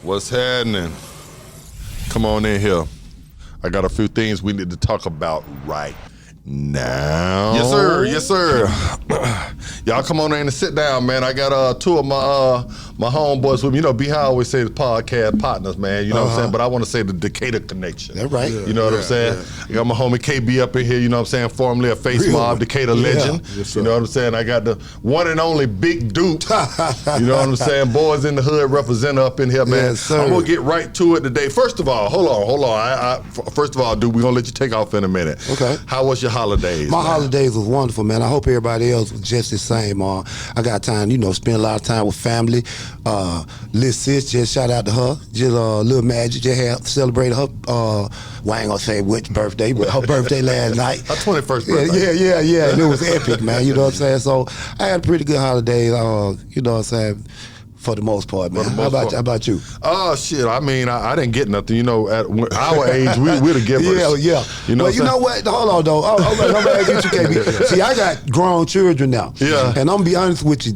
What's happening? Come on in here. I got a few things we need to talk about right now. Yes, sir. Yes, sir. Y'all come on in and sit down, man. I got two of my homeboys with me. You know, B-How always say the podcast partners, man. You know what I'm saying? But I want to say the Decatur connection. That's right. You know what I'm saying? I got my homie KB up in here, you know what I'm saying? Formerly a Face Mob Decatur legend. Yes, you know what I'm saying? I got the one and only Big Duke. You know what I'm saying? Boys in the hood represent up in here, man. Yes, sir. I'm going to get right to it today. First of all, hold on. First of all, dude, we're going to let you take off in a minute. Okay. How was your holidays? My holidays was wonderful, man. I hope everybody else was just the same. I got time, spend a lot of time with family. Little sis, just shout out to her. Just little Magic, just celebrated her, well, I ain't gonna say which birthday, but her birthday last night. Her 21st birthday. Yeah. And it was epic, man. You know what I'm saying? So I had a pretty good holiday, you know what I'm saying? For the most part, man. How about you? Oh, shit. I mean, I didn't get nothing. You know, at our age, we're the givers. Yeah. You know, well, you know what? Hold on, though. I'm gonna ask you, KB. See, I got grown children now. Yeah. And I'm gonna be honest with you.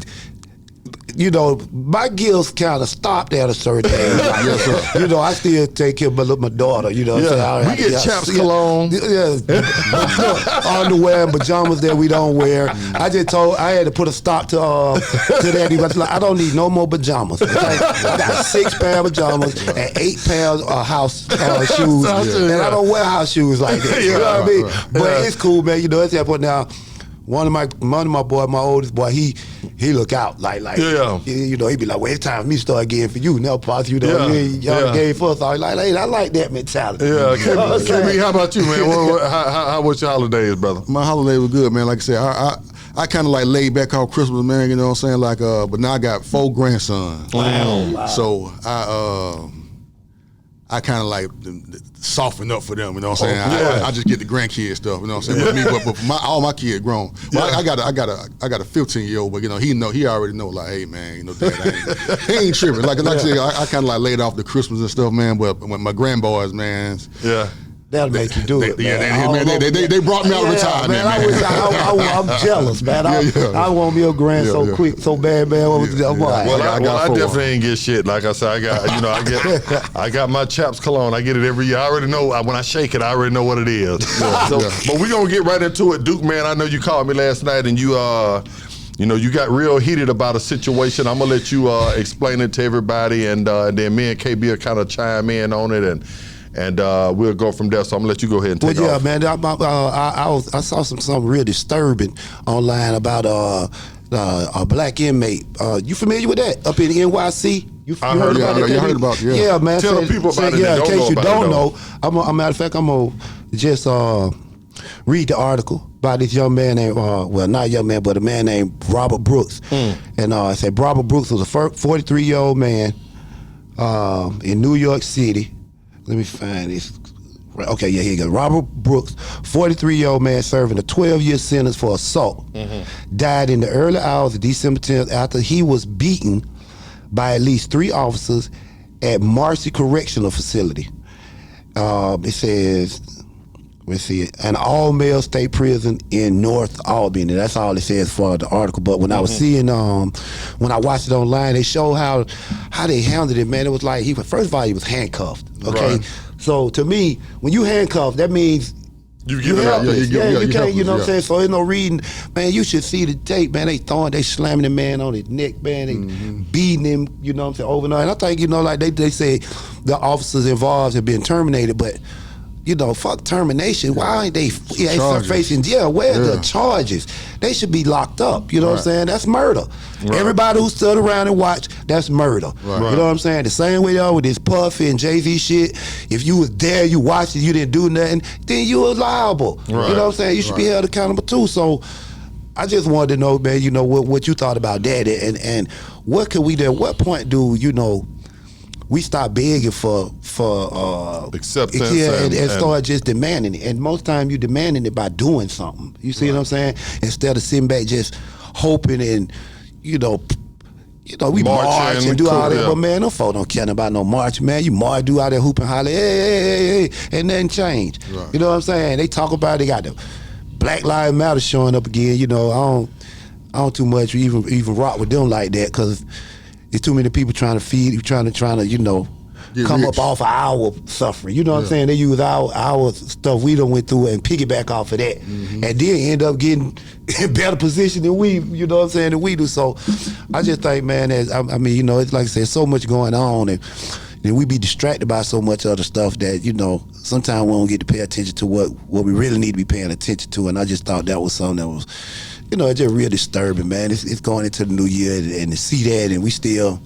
You know, my gifts kind of stopped at a certain age. I still take care of my daughter. You know what I'm saying? We get chaps cologne. Underwear and pajamas that we don't wear. I had to put a stop to that. He was like, I don't need no more pajamas. Okay? I got 6 pair of pajamas and 8 pairs of house shoes. And I don't wear house shoes like that. You know what I mean? But it's cool, man. You know, it's that point now. One of my boy, my oldest boy, he look out like he be like, well, it's time for me to start again for you now, Pops. Y'all gave us. I was like, hey, I like that mentality. Yeah, KB, how about you, man? How was your holidays, brother? My holiday was good, man. Like I said, I kind of like laid back off Christmas, man. You know what I'm saying? But now I got 4 grandsons. Wow. So I kind of like soften up for them, you know what I'm saying? I just get the grandkid stuff, you know what I'm saying? But all my kids grown. Well, I got a 15-year-old, but he already know, like, hey man, Dad, he ain't tripping. Like I said, I kind of like laid off the Christmas and stuff, man. But when my grandboys, man, that'll make you do it, man. They brought me out of retirement, man. I'm jealous, man. I want me a grand so quick, so bad, man. I definitely ain't get shit. Like I said, I got my chaps cologne. I get it every year. I already know when I shake it. I already know what it is. But we gonna get right into it, Duke, man. I know you called me last night and you got real heated about a situation. I'm gonna let you explain it to everybody, and then me and KB will kind of chime in on it, and we'll go from there. So I'm gonna let you go ahead and take off. Man. I saw something real disturbing online about a black inmate. You familiar with that? Up in NYC? You heard about it? You heard about it? Yeah, man. Tell the people about it. Yeah, in case you don't know, I'm matter of fact, I'm gonna just read the article about this young man named, not young man, but a man named Robert Brooks. And it said Robert Brooks was a 43-year-old man in New York City. Let me find this. Okay, here you go. Robert Brooks, 43-year-old man serving a 12-year sentence for assault, died in the early hours of December 10th after he was beaten by at least 3 officers at Marcy Correctional Facility. It says, let's see, an all-male state prison in North Albany. That's all it says for the article. But when I was seeing, when I watched it online, they showed how they handled it, man. It was like, first of all, he was handcuffed, okay? Right. So to me, when you handcuffed, that means you helpless. You can't, you know what I'm saying? So there's no reading. Man, you should see the tape, man. They slamming the man on his neck, man. They beating him, you know what I'm saying, overnight. And I think, like they say the officers involved have been terminated, but fuck termination. Why ain't they facing jail? Where are the charges? They should be locked up. You know what I'm saying? That's murder. Right. Everybody who stood around and watched, that's murder. Right. You know what I'm saying? The same way y'all with this Puffy and Jay-Z shit. If you was there, you watched it, you didn't do nothing, then you were liable. Right. You know what I'm saying? You should be held accountable too. So I just wanted to know, man, what you thought about that, and what could we do? At what point do we start begging for acceptance and start just demanding it? And most time you demanding it by doing something. You see what I'm saying? Instead of sitting back just hoping and we march and do all that. But man, no folk don't care about no march, man. You march, do all that hoop and holler, hey, and nothing change. Right. You know what I'm saying? They talk about it, they got the Black Lives Matter showing up again. I don't too much even rock with them like that, because There's too many people trying to feed, trying to you know, come rich. up off of our suffering. You know what I'm saying? They use our stuff we done went through and piggyback off of that, and then end up getting in better position than we, you know what I'm saying, than we do. So I just think, man, I mean, you know, it's like I said, so much going on, and we be distracted by so much other stuff that, you know, sometimes we don't get to pay attention to what we really need to be paying attention to. And I just thought that was something that was, you know, it's just real disturbing, man. It's going into the new year, and to see that, and we still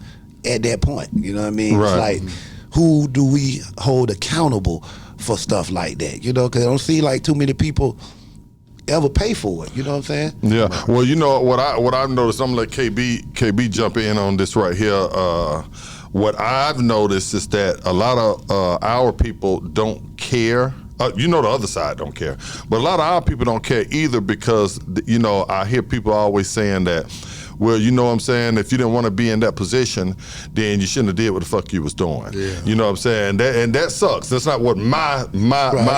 at that point, you know what I mean? Right. It's like, who do we hold accountable for stuff like that? You know, because I don't see like too many people ever pay for it. You know what I'm saying? Yeah. Well, you know what I've noticed. I'm gonna let KB jump in on this right here. What I've noticed is that a lot of our people don't care. You know, the other side don't care, but a lot of our people don't care either, because, you know, I hear people always saying that, well, you know what I'm saying, if you didn't want to be in that position, then you shouldn't have did what the fuck you was doing. Yeah. You know what I'm saying? And that sucks. That's not what my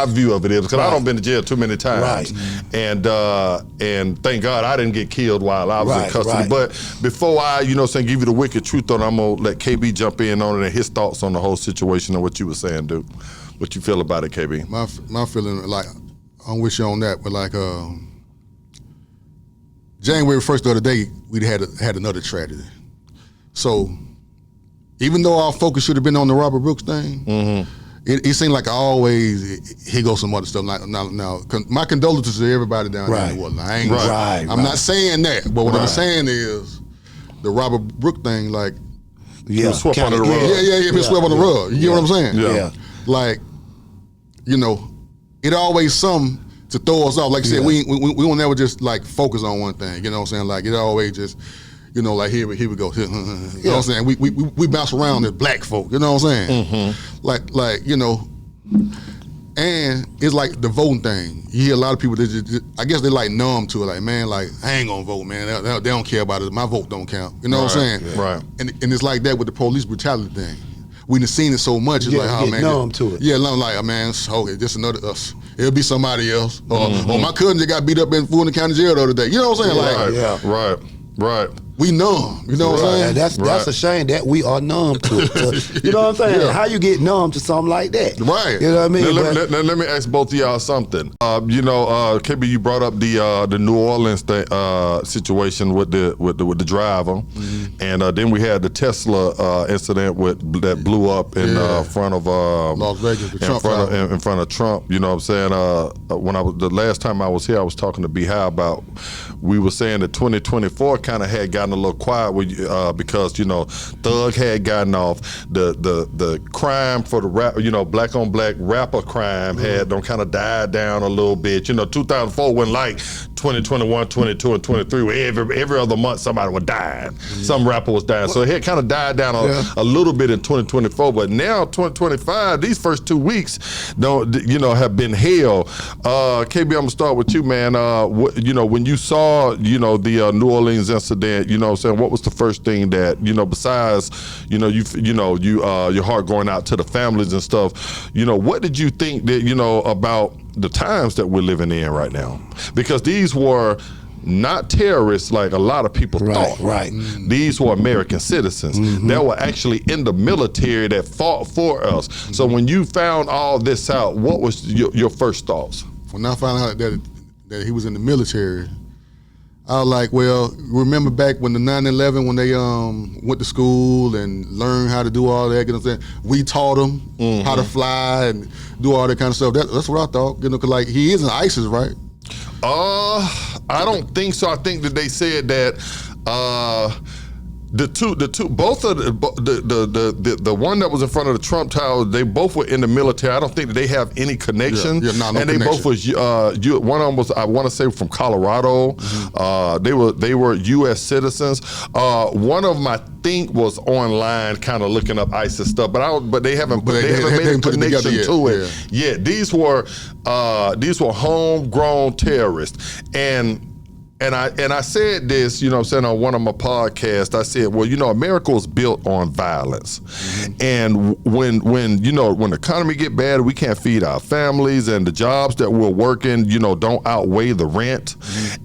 view of it is, because I don't been to jail too many times. Right. And thank God I didn't get killed while I was in custody. Right. But before I, you know what I'm saying, give you the wicked truth on it, I'm going to let KB jump in on it and his thoughts on the whole situation and what you were saying, dude. What you feel about it, KB? My feeling, like, I'm with you on that, but like, January 1st the other day, we had another tragedy. So even though our focus should have been on the Robert Brooks thing, it seemed like here goes some other stuff. Now, my condolences to everybody down there in the world. I'm not saying that, but what I'm saying is the Robert Brooks thing, like, swept under the rug. Been swept on the rug. You get what I'm saying? Yeah. Like, you know, it always something to throw us off. Like you said, we won't never just like focus on one thing. You know what I'm saying? Like, it always just, you know, like here we go. You know what I'm saying? We bounce around as black folk. You know what I'm saying? Like you know, and it's like the voting thing. You hear a lot of people that just, I guess they like numb to it. Like, man, like, I ain't gonna vote, man. They don't care about it. My vote don't count. You know what I'm saying? Right. And it's like that with the police brutality thing. We done seen it so much. It's like, oh man, numb to it. Yeah, I'm like, man, okay, just another us. It'll be somebody else. Or my cousin just got beat up in Fulton County Jail the other day. You know what I'm saying? Right. We numb. You know what I'm saying? And that's a shame that we are numb to it. You know what I'm saying? How you get numb to something like that? Right. You know what I mean? Let me ask both of y'all something. You know, KB, you brought up the New Orleans situation with the driver, and then we had the Tesla incident that blew up in front of Las Vegas, in front of Trump. You know what I'm saying? When the last time I was here, I was talking to B-High about. We were saying that 2024 kind of had gotten a little quiet because, you know, Thug had gotten off. The crime for the rap, you know, black on black rapper crime had kind of died down a little bit. You know, 2004 went like 2021, 22, and 23, where every other month somebody was dying. Some rapper was dying. So it had kind of died down a little bit in 2024. But now 2025, these first 2 weeks have been hell. KB, I'm gonna start with you, man. You know, when you saw, you know, the New Orleans incident, you know what I'm saying, what was the first thing that, you know, besides, you know, your heart going out to the families and stuff, you know, what did you think that, you know, about the times that we're living in right now? Because these were not terrorists like a lot of people thought. Right. These were American citizens that were actually in the military that fought for us. So when you found all this out, what was your first thoughts? When I found out that he was in the military, I was like, well, remember back when the 9/11, when they went to school and learned how to do all that, you know what I'm saying? We taught them how to fly and do all that kind of stuff. That's what I thought, you know, because like he is in ISIS, right? I don't think so. I think that they said that both of the one that was in front of the Trump Tower, they both were in the military. I don't think that they have any connection. No and they connection. both was one of them was, I want to say, from Colorado. They were U.S. citizens. One of them, I think, was online, kind of looking up ISIS stuff, but they haven't made a connection to it. Yeah, these were homegrown terrorists. And And I said this, you know what I'm saying, on one of my podcasts. I said, well, you know, America was built on violence. And when the economy get bad, we can't feed our families, and the jobs that we're working, you know, don't outweigh the rent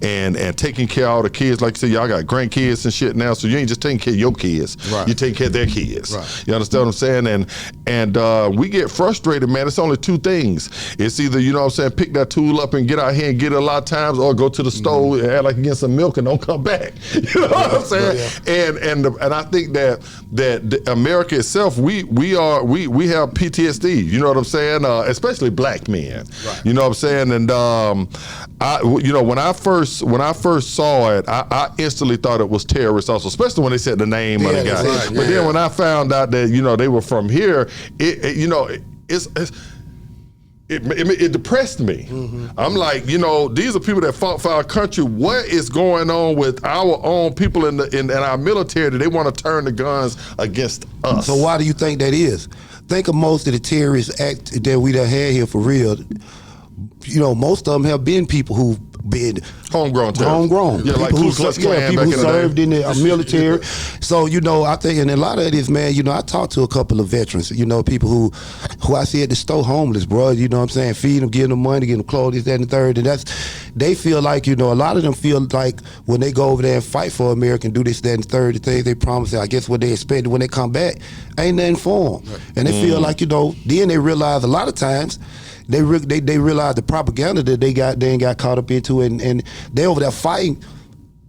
and taking care of all the kids. Like you said, y'all got grandkids and shit now, so you ain't just taking care of your kids. Right. You're taking care of their kids. Right. You understand what I'm saying? And we get frustrated, man. It's only two things. It's either, you know what I'm saying, pick that tool up and get out here and get it a lot of times, or go to the store and add like get some milk and don't come back. You know what I'm saying? And I think that America itself, we have PTSD. You know what I'm saying? Especially black men. Right. You know what I'm saying? And when I first saw it, I instantly thought it was terrorists also, especially when they said the name of the guy. Right. But then when I found out that, you know, they were from here, it depressed me. I'm like, you know, these are people that fought for our country. What is going on with our own people in our military that they want to turn the guns against us? So why do you think that is? Think of most of the terrorist acts that we done had here for real. You know, most of them have been people who've been homegrown. Yeah, like Ku Klux Klan, people who served in the military. Yeah. So, you know, I think, and a lot of it is, man, you know, I talked to a couple of veterans, you know, people who I see at the store homeless, bro, you know what I'm saying, feed them, give them money, give them clothes, this, that, and the third, and they feel like, you know, a lot of them feel like when they go over there and fight for America and do this, that, and the third, the things they promise, I guess what they expect when they come back, ain't nothing for them. Right. And they feel like, you know, then they realize a lot of times, they realize the propaganda that they ain't got caught up into it, and they over there fighting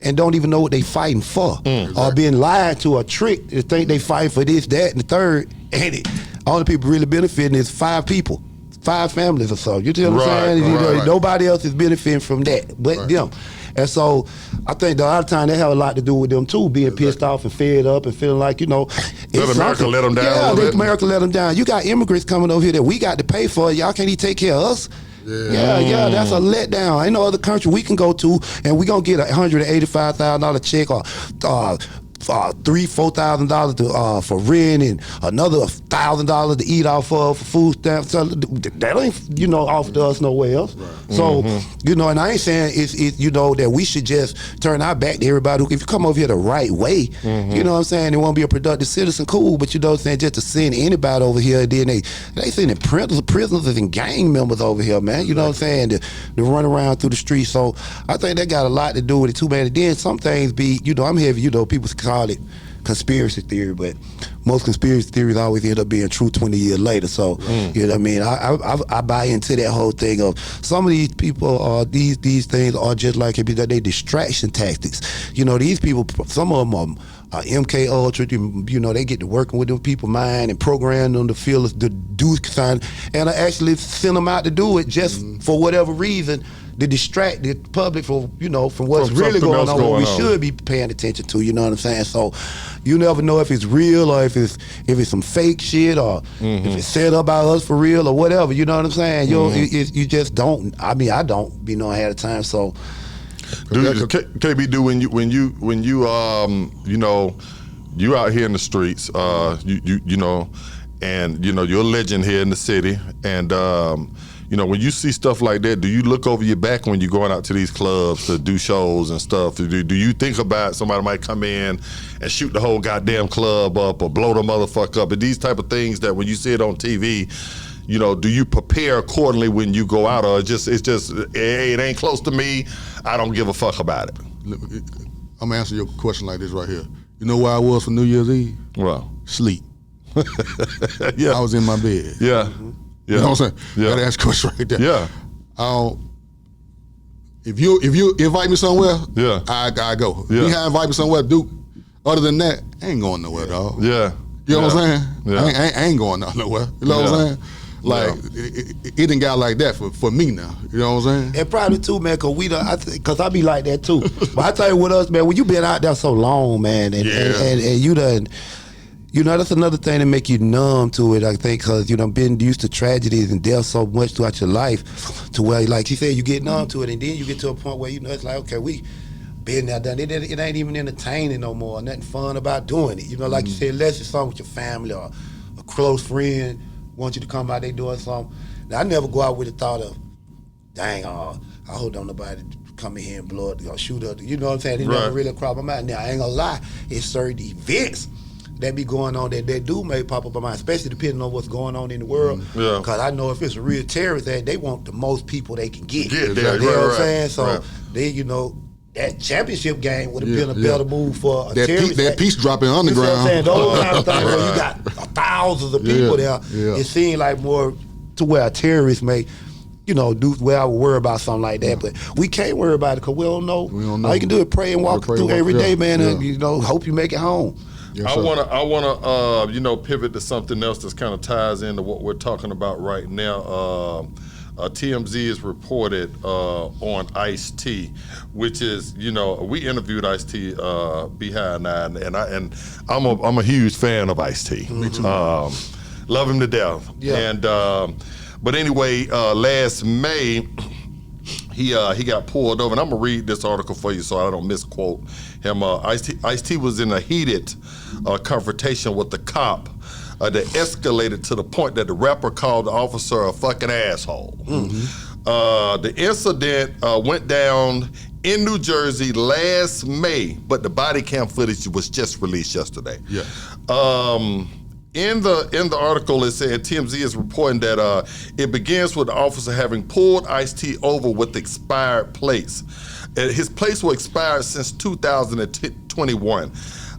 and don't even know what they fighting for, or being lied to or tricked to think they fight for this, that, and the third, and all the people really benefiting is 5 people, 5 families or so. You see what I'm saying? Right. Nobody else is benefiting from that but them. And so I think a lot of times they have a lot to do with them too, being pissed off and fed up and feeling like, you know, let America let them down. Yeah, America let them down. You got immigrants coming over here that we got to pay for. Y'all can't even take care of us. Yeah, that's a letdown. Ain't no other country we can go to and we gonna get $185,000 check or $3,000-$4,000 for rent and another $1,000 to eat off of for food stamps. So that ain't, you know, offered us nowhere else. Right. So, you know, and I ain't saying it's you know, that we should just turn our back to everybody who, if you come over here the right way, you know what I'm saying, they want to be a productive citizen, cool, but you know what I'm saying, just to send anybody over here, then they sending prisoners and gang members over here, man, you know what I'm saying, to run around through the streets. So I think that got a lot to do with it too, man. And then some things be, you know, I'm heavy, you know, people call it conspiracy theory, but most conspiracy theories always end up being true 20 years later. So, you know what I mean? I buy into that whole thing of some of these people, these things are just like they distraction tactics. You know, these people, some of them are MK Ultra, you know, they get to working with them people mind and program them to feel the do sign, and I actually send them out to do it just for whatever reason, to distract the public from, you know, from what's really going on, what we should be paying attention to, you know what I'm saying? So you never know if it's real or if it's some fake shit or if it's set up by us for real or whatever, you know what I'm saying? You just don't, I mean, I don't be knowing ahead of time, so. KB, when you you know, you out here in the streets, you know, and you know, you're a legend here in the city, and you know, when you see stuff like that, do you look over your back when you're going out to these clubs to do shows and stuff? Do you think about somebody might come in and shoot the whole goddamn club up or blow the motherfucker up? And these type of things that when you see it on TV, you know, do you prepare accordingly when you go out, or it's just hey, it ain't close to me, I don't give a fuck about it? I'm gonna answer your question like this right here. You know where I was for New Year's Eve? Well, sleep. Yeah, I was in my bed. Yeah. You know what I'm saying? Yeah. Gotta ask a question right there. Yeah. If you invite me somewhere, yeah, I go. Yeah. If you invite me somewhere, Duke, other than that, I ain't going nowhere, dog. Yeah. You know what I'm saying? Yeah. I ain't going nowhere. You know what I'm saying? Like, it didn't got like that for me now. You know what I'm saying? And probably too, man, cause I be like that too. But I tell you with us, man, when you been out there so long, man, and you done, you know, that's another thing that make you numb to it, I think, because, you know, been used to tragedies and death so much throughout your life to where, like he said, you get numb to it, and then you get to a point where, you know, it's like, okay, we been there, done it. It ain't even entertaining no more, nothing fun about doing it. You know, like you said, unless it's something with your family or a close friend want you to come out, they doing something. Now, I never go out with the thought of, dang, I hope don't nobody come in here and blow it, shoot up. You know what I'm saying? It never really crossed my mind. Now, I ain't gonna lie, it's certain events that be going on that do may pop up in my mind, especially depending on what's going on in the world. Because I know if it's a real terrorist act, they want the most people they can get. There, you know what I'm saying? So they, you know, that championship game would have been a better move for a terrorist. That piece dropping on the ground. You know what I'm saying? Those kind of things where you got thousands of people there. It seemed like more to where a terrorist may, you know, do where I would worry about something like that. But we can't worry about it because we don't know. All you can do is pray and walk through every day, man, and, you know, hope you make it home. Yes, I wanna, you know, pivot to something else that's kind of ties into what we're talking about right now. TMZ is reported on Ice-T, which is, you know, we interviewed Ice-T behind that, and I'm a huge fan of Ice-T. Me too. Love him to death. Yeah. And but anyway, last May, he got pulled over, and I'm gonna read this article for you so I don't misquote him. Ice-T was in a heated confrontation with the cop that escalated to the point that the rapper called the officer a fucking asshole. The incident went down in New Jersey last May, but the body cam footage was just released yesterday. In the article, it said TMZ is reporting that it begins with the officer having pulled Ice-T over with expired plates. His plates were expired since 2021.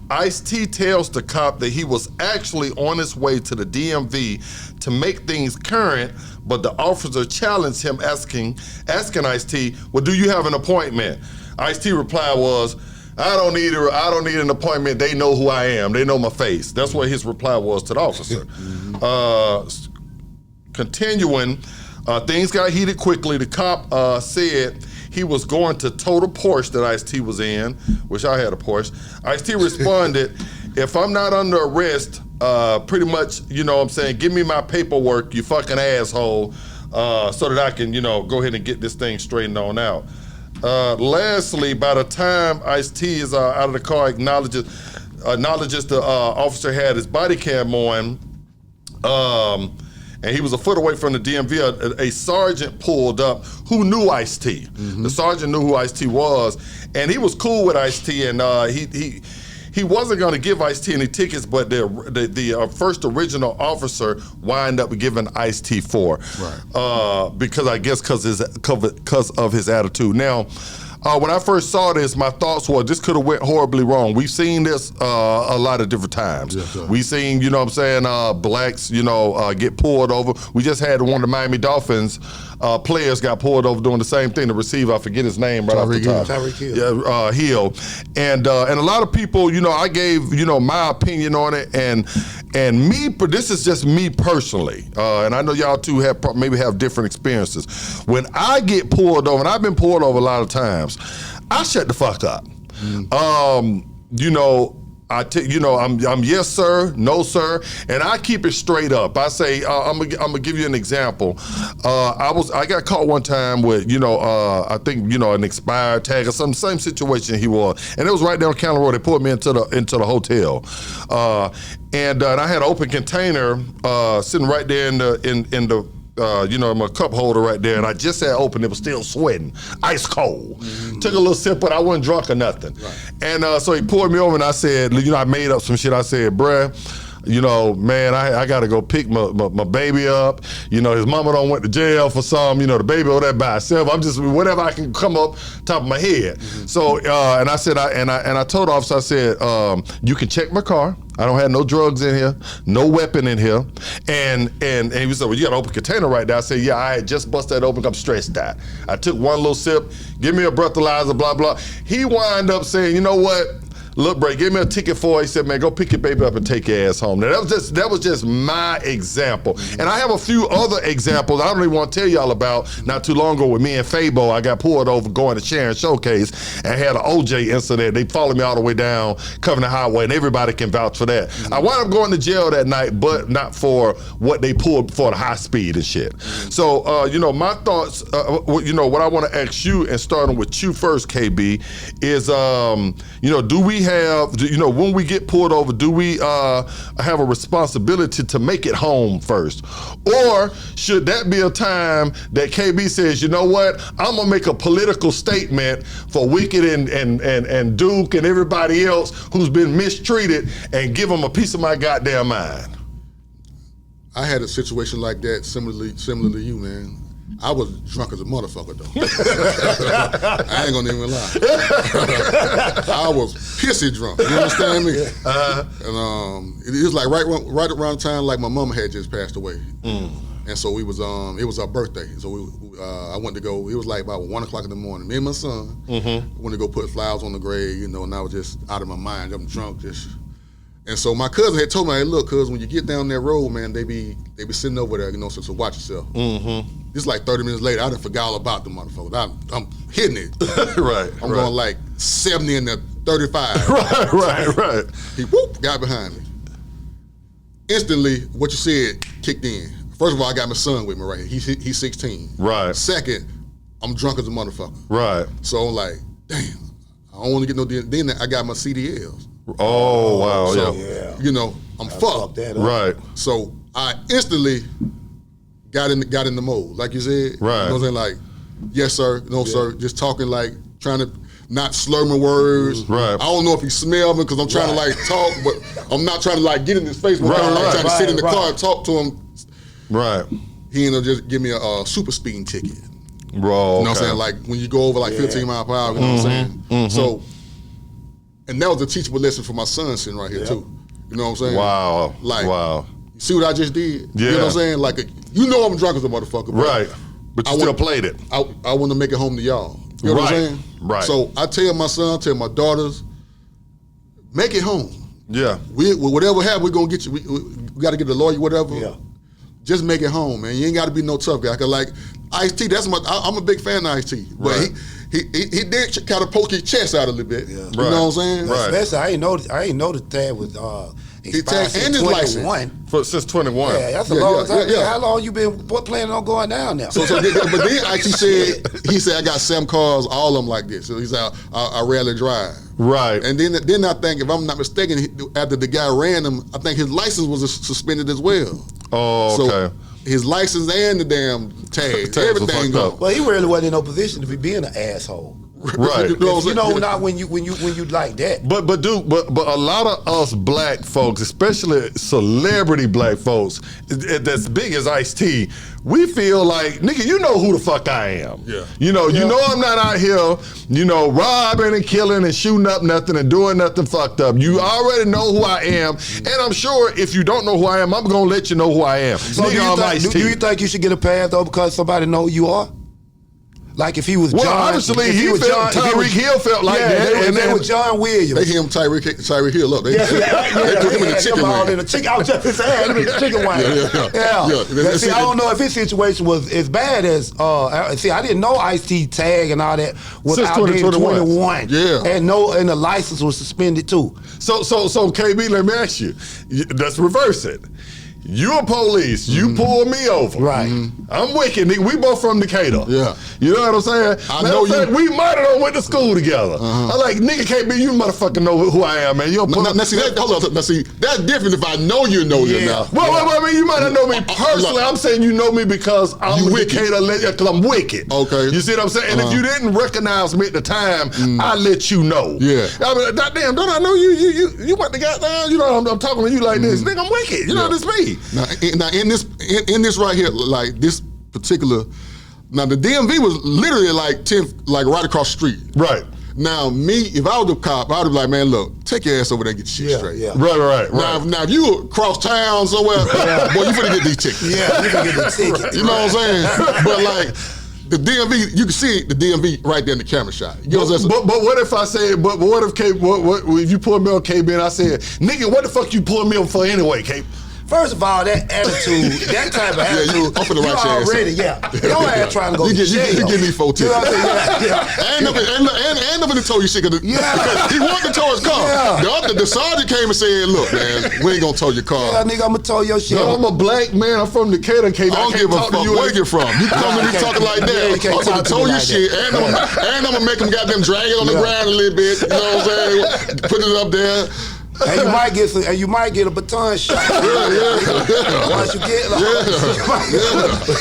Ice-T tells the cop that he was actually on his way to the DMV to make things current, but the officer challenged him, asking Ice-T, well, do you have an appointment? Ice-T reply was, I don't need an appointment. They know who I am. They know my face. That's what his reply was to the officer. Continuing, things got heated quickly. The cop said he was going to tow the Porsche that Ice-T was in. Wish I had a Porsche. Ice-T responded, if I'm not under arrest, pretty much, you know what I'm saying, give me my paperwork, you fucking asshole, so that I can, you know, go ahead and get this thing straightened on out. Lastly, by the time Ice-T is out of the car, acknowledges the officer had his body cam on, and he was a foot away from the DMV. A sergeant pulled up who knew Ice-T. The sergeant knew who Ice-T was, and he was cool with Ice-T, and he wasn't going to give Ice-T any tickets, but the first original officer wound up giving Ice-T 4, because I guess because of his attitude. Now, when I first saw this, my thoughts were this could have went horribly wrong. We've seen this a lot of different times. We've seen, you know what I'm saying, blacks, you know, get pulled over. We just had one of the Miami Dolphins players got pulled over doing the same thing. The receiver, I forget his name right off the top. Tyreek Hill. Yeah, Hill. And a lot of people, you know, I gave, you know, my opinion on it, and me, but this is just me personally, and I know y'all too maybe have different experiences. When I get pulled over, and I've been pulled over a lot of times, I shut the fuck up. You know, you know, I'm yes sir, no sir, and I keep it straight up. I say I'm gonna give you an example. I got caught one time with, you know, I think, you know, an expired tag or some same situation he was, and it was right down County Road. They pulled me into the hotel, and I had an open container sitting right there in the you know, my cup holder right there, and I just had opened. It was still sweating, ice cold. Took a little sip, but I wasn't drunk or nothing. And so he pulled me over, and I said, you know, I made up some shit. I said, bruh, you know, man, I got to go pick my baby up. You know, his mama don't went to jail for some. You know, the baby over there by herself. I'm just whatever I can come up top of my head. So and I said, I told the officer, I said, you can check my car. I don't have no drugs in here, no weapon in here. And he was like, well, you got an open container right there. I said, yeah, I had just busted that open, I'm stressed out. I took one little sip, give me a breathalyzer, blah, blah. He wound up saying, you know what? Look, Bray, give me a ticket for it. He said, man, go pick your baby up and take your ass home. Now, that was just my example. And I have a few other examples I don't even want to tell y'all about. Not too long ago with me and Fabo, I got pulled over going to Sharon Showcase and had an OJ incident. They followed me all the way down Covenant Highway, and everybody can vouch for that. I wound up going to jail that night, but not for what they pulled for the high speed and shit. So, you know, my thoughts, you know, what I want to ask you, and starting with you first, KB, is, you know, do we have, you know, when we get pulled over, do we have a responsibility to make it home first? Or should that be a time that KB says, you know what, I'm gonna make a political statement for Wicked and Duke and everybody else who's been mistreated and give them a piece of my goddamn mind? I had a situation like that similar to you, man. I was drunk as a motherfucker, though. I ain't gonna even lie. I was pissy drunk. You understand me? And it was like right around the time like my mama had just passed away. And so we was it was our birthday. So I went to go. It was like about 1 o'clock in the morning. Me and my son went to go put flowers on the grave. You know, and I was just out of my mind. I'm drunk, just. And so my cousin had told me, hey, look, cuz when you get down that road, man, they be sitting over there, you know, so watch yourself. Just like 30 minutes later, I done forgot all about the motherfuckers. I'm hitting it. Right. I'm going like 70 and the 35. Right. He whoop, got behind me. Instantly, what you said kicked in. First of all, I got my son with me right here. He's 16. Right. Second, I'm drunk as a motherfucker. Right. So I'm like, damn, I don't want to get no. Then I got my CDLs. Oh wow, so, yeah. You know, I'm fucked. That up. Right. So I instantly got in the mode, like you said. Right. You know what I'm saying? Like, yes sir, no sir. Just talking like trying to not slur my words. Right. I don't know if he smelled me because I'm trying to like talk, but I'm not trying to like get in his face. But I'm trying to sit in the car and talk to him. Right. He ended up just give me a super speeding ticket. Bro, You know what I'm saying? Like when you go over like 15 miles per hour, you know what I'm saying? So, and that was a teachable lesson for my son sitting right here too. You know what I'm saying? Wow. Like, wow. You see what I just did? Yeah. You know what I'm saying? Like, you know I'm drunk as a motherfucker. Right. But you still played it. I want to make it home to y'all. You know what I'm saying? Right. So I tell my son, tell my daughters, make it home. Yeah. Whatever happens, we're going to get you. We got to get a lawyer, whatever. Yeah. Just make it home, man. You ain't got to be no tough guy. Cause like Ice-T, I'm a big fan of Ice-T. But Right. he did kind of poke his chest out a little bit. Yeah. You know what I'm saying? Right. Especially, I ain't know the tag was expired and his 21. Since 21. Yeah, that's a long time. Yeah. How long you been planning on going down now? But then Ice-T said, I got 7 cars, all of them like this. So he said, I rarely drive. Right. And then I think, if I'm not mistaken, after the guy ran him, I think his license was suspended as well. Oh, okay. So his license and the damn tags everything gone. Well, he really wasn't in no position to be being an asshole. Right. You know, not when you like that. But a lot of us black folks, especially celebrity black folks, that's big as Ice-T, we feel like, nigga, you know who the fuck I am. Yeah. You know I'm not out here, robbing and killing and shooting up nothing and doing nothing fucked up. You already know who I am, and I'm sure if you don't know who I am, I'm gonna let you know who I am. So Nigga, I'm Ice-T. do you think you should get a pass though because somebody know who you are? Like if he was John, honestly, Tyreek Hill felt like that. And then with John Williams, they hear him Tyreek Hill up. They put him in the chicken wing. I was just saying, him in the chicken wing. Yeah. See, I don't know if his situation was as bad as. See, I didn't know Ice-T tag and all that was Since out there in 21. Yeah. And the license was suspended too. So KB, let me ask you. Let's reverse it. You a police. You pull me over. Right. I'm Wicked. Nigga. We both from Decatur. Yeah. You know what I'm saying? I know you. We might have went to school together. I'm like, nigga, KB, you motherfucking know who I am, man. You Now, see, hold on. Now, see, that's different if I know you now. Well, I mean, you might not know me personally. I'm saying you know me because I'm Decatur, because I'm Wicked. Okay. You see what I'm saying? And if you didn't recognize me at the time, I let you know. Yeah. I mean, goddamn, don't I know you? You went to goddamn, I'm talking to you like this. Nigga, I'm Wicked. You know, this me. Now in this right here, like this particular, now the DMV was literally like right across the street. Right. Now me, if I was the cop, I would be like, man, look, take your ass over there and get your shit straight. Yeah. Right. Now if you across town somewhere, boy, you finna get these tickets. Yeah, you can get the ticket. You know what I'm saying? But like the DMV, you can see the DMV right there in the camera shot. You know what I'm saying? But what if I said, but what if if you pull me on KB and I said, nigga, what the fuck you pulling me on for anyway, KB? First of all, that attitude, that type of attitude, I'm finna you write your ass already, your ass trying to go to jail. You give me 4 tickets. You know what I'm saying? And I'm finna tow your shit because he wanted to tow his car. Yeah. The sergeant came and said, look, man, we ain't gonna tow your car. Yeah, nigga, I'm gonna tow your shit. No, I'm a black man. I'm from Decatur. I don't give a fuck where you're from. You come to me talking like that. I'm gonna tow your shit, and I'm gonna make them goddamn drag it on the ground a little bit. You know what I'm saying? Put it up there. And you might get a baton shot. Once you get,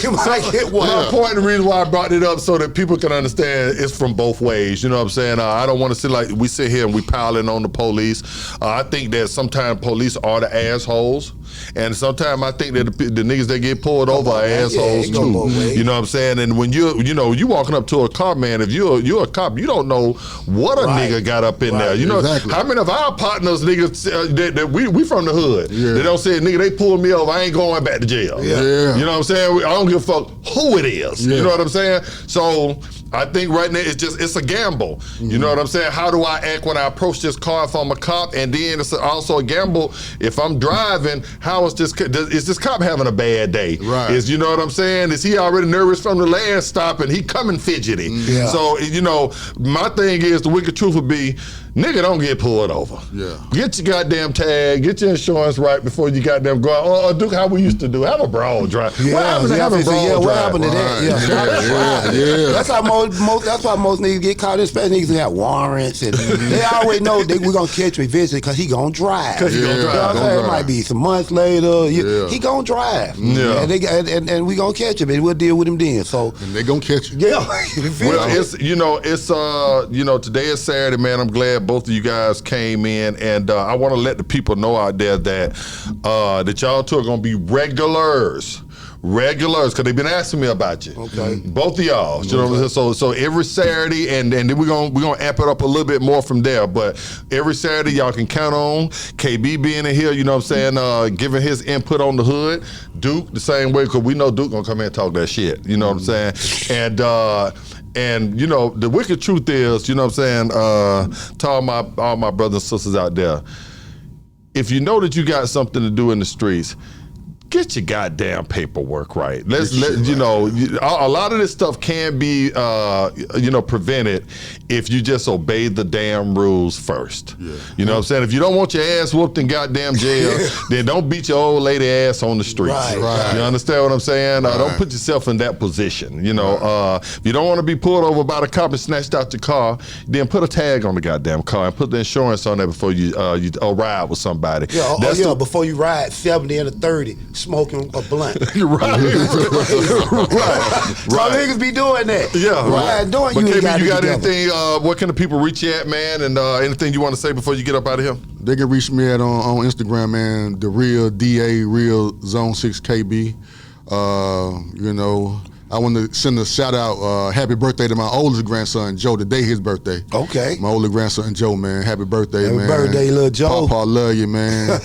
you might get one. My point, the reason why I brought it up so that people can understand, it's from both ways. You know what I'm saying? I don't want to sit like we sit here and we piling on the police. I think that sometimes police are the assholes, and sometimes I think that the niggas that get pulled over are assholes too. You know what I'm saying? And when you walking up to a car, man, if you're a cop, you don't know what a nigga got up in there. You know how many of our partners, niggas, that we from the hood. They don't say, nigga, they pulled me over, I ain't going back to jail. You know what I'm saying? I don't give a fuck who it is. You know what I'm saying? So I think right now it's a gamble. You know what I'm saying? How do I act when I approach this car if I'm a cop? And then it's also a gamble if I'm driving. How is this cop having a bad day? Right. You know what I'm saying? Is he already nervous from the last stop and he coming fidgety? So my thing is, the wicked truth would be, nigga, don't get pulled over. Get your goddamn tag, get your insurance right before you goddamn go out. Or do how we used to do, have a broad drive. What happened to having a broad drive? What happened to that? That's how that's why most niggas get caught, especially niggas that got warrants, and they always know we're gonna catch me eventually because he gonna drive. It might be some months later. He gonna drive. And we gonna catch him, and we'll deal with him then. So and they gonna catch you. Well, it's today is Saturday, man. I'm glad both of you guys came in, and I want to let the people know out there that y'all two are gonna be regulars, because they've been asking me about you. Okay. Both of y'all. You know what I'm saying? So every Saturday, and then we're gonna amp it up a little bit more from there. But every Saturday, y'all can count on KB being in here. You know what I'm saying? Giving his input on the hood. Duke the same way, because we know Duke gonna come here and talk that shit. You know what I'm saying? And the wicked truth is, you know what I'm saying, to all my brothers and sisters out there, if you know that you got something to do in the streets, get your goddamn paperwork right. A lot of this stuff can be prevented if you just obey the damn rules first. You know what I'm saying? If you don't want your ass whooped in goddamn jail, then don't beat your old lady ass on the streets. You understand what I'm saying? Don't put yourself in that position. If you don't want to be pulled over by the cop and snatched out your car, then put a tag on the goddamn car and put the insurance on there before you ride with somebody. Before you ride 70 and a 30. Smoking a blunt. Right. Some niggas be doing that. But KB, you got anything, what can the people reach you at, man? And anything you want to say before you get up out of here? They can reach me on Instagram, man, the real DA, real Zone 6 KB. I want to send a shout out, happy birthday to my oldest grandson, Joe. Today his birthday. Okay. My oldest grandson, Joe, man. Happy birthday, man. Happy birthday, little Joe. Papa, love you, man.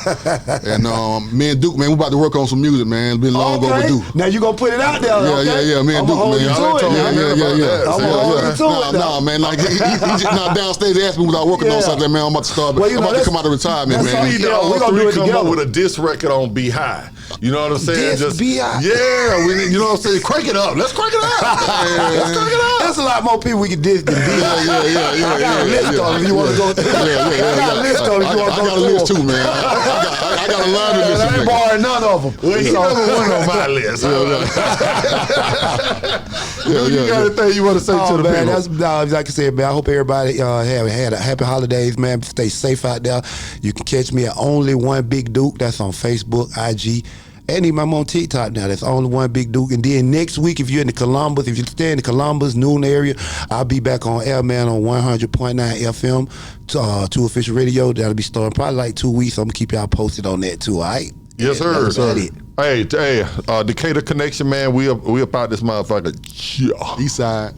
And me and Duke, man, we about to work on some music, man. It's been long overdue. Now you gonna put it out there, Yeah, me and Duke, man. I'm gonna hold you to it. Nah, man, like he just not downstairs asking me without working on something, man. I'm about to start. I'm about to come out of retirement, man. We need to all three come up with a diss record on Be High. You know what I'm saying? Be High. Yeah, you know what I'm saying? Crank it up. Let's crank it up. Let's crank it up. There's a lot more people we can diss than Be High. I got a list on if you want to go through. I got a list on if you want to go through. I got a list too, man. I got a line of lists. I ain't borrowing none of them. Well, he never went on my list. You got anything you want to say to the people? That's like I said, man. I hope everybody had a happy holidays, man. Stay safe out there. You can catch me at Only One Big Duke. That's on Facebook, IG. And even I'm on TikTok now. That's Only One Big Duke. And then next week, if you're in the Columbus, if you stay in the Columbus, noon area, I'll be back on air, man, on 100.9 FM, 2 Official Radio. That'll be starting probably like 2 weeks. I'm going to keep y'all posted on that too, all right? Yes, sir. That's about it. Hey, Decatur Connection, man. We about this motherfucker. East side.